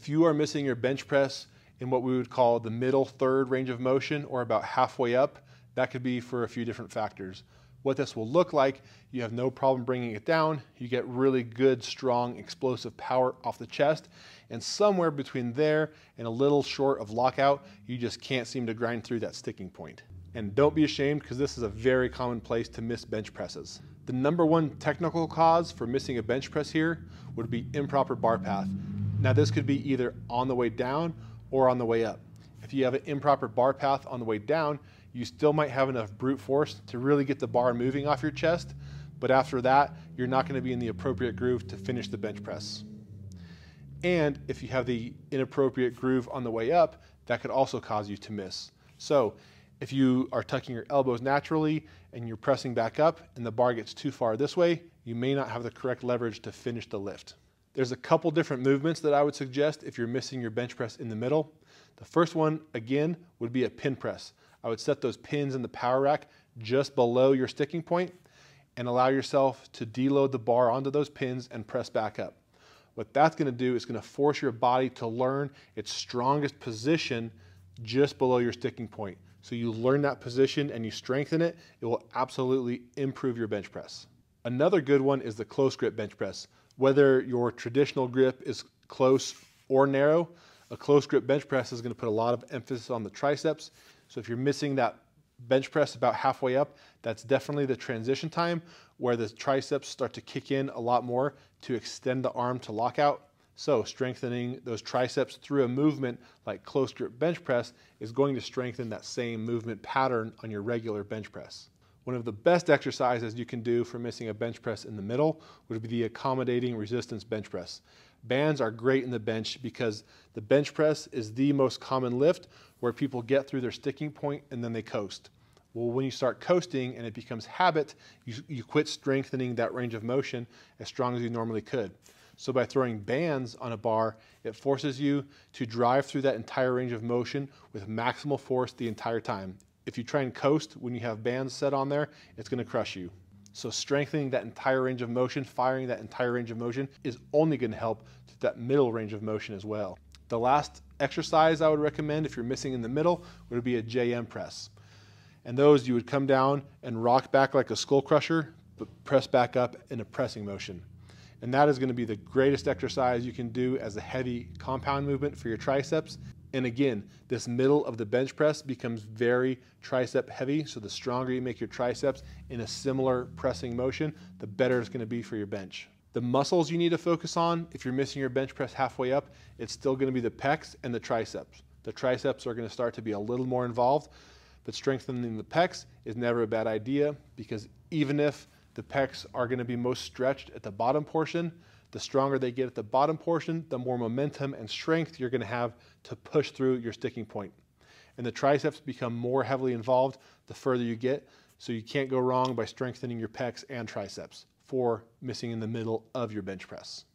If you are missing your bench press in what we would call the middle third range of motion, or about halfway up, that could be for a few different factors. What this will look like, you have no problem bringing it down, you get really good, strong, explosive power off the chest, and somewhere between there and a little short of lockout, you just can't seem to grind through that sticking point. And don't be ashamed, because this is a very common place to miss bench presses. The number one technical cause for missing a bench press here would be improper bar path. Now this could be either on the way down or on the way up. If you have an improper bar path on the way down, you still might have enough brute force to really get the bar moving off your chest, but after that, you're not going to be in the appropriate groove to finish the bench press. And if you have the inappropriate groove on the way up, that could also cause you to miss. So if you are tucking your elbows naturally and you're pressing back up and the bar gets too far this way, you may not have the correct leverage to finish the lift. There's a couple different movements that I would suggest if you're missing your bench press in the middle. The first one, again, would be a pin press. I would set those pins in the power rack just below your sticking point and allow yourself to deload the bar onto those pins and press back up. What that's going to do is going to force your body to learn its strongest position just below your sticking point. So you learn that position and you strengthen it, it will absolutely improve your bench press. Another good one is the close grip bench press. Whether your traditional grip is close or narrow, a close grip bench press is going to put a lot of emphasis on the triceps. So if you're missing that bench press about halfway up, that's definitely the transition time where the triceps start to kick in a lot more to extend the arm to lockout. So strengthening those triceps through a movement like close grip bench press is going to strengthen that same movement pattern on your regular bench press. One of the best exercises you can do for missing a bench press in the middle would be the accommodating resistance bench press. Bands are great in the bench because the bench press is the most common lift where people get through their sticking point and then they coast. Well, when you start coasting and it becomes habit, you quit strengthening that range of motion as strong as you normally could. So by throwing bands on a bar, it forces you to drive through that entire range of motion with maximal force the entire time. If you try and coast when you have bands set on there, it's going to crush you. So strengthening that entire range of motion, firing that entire range of motion is only going to help to that middle range of motion as well. The last exercise I would recommend if you're missing in the middle would be a JM press. And those you would come down and rock back like a skull crusher, but press back up in a pressing motion. And that is going to be the greatest exercise you can do as a heavy compound movement for your triceps. And again, this middle of the bench press becomes very tricep heavy, so the stronger you make your triceps in a similar pressing motion, the better it's going to be for your bench. The muscles you need to focus on, if you're missing your bench press halfway up, it's still going to be the pecs and the triceps. The triceps are going to start to be a little more involved, but strengthening the pecs is never a bad idea, because even if the pecs are going to be most stretched at the bottom portion, the stronger they get at the bottom portion, the more momentum and strength you're going to have to push through your sticking point. And the triceps become more heavily involved the further you get, so you can't go wrong by strengthening your pecs and triceps for missing in the middle of your bench press.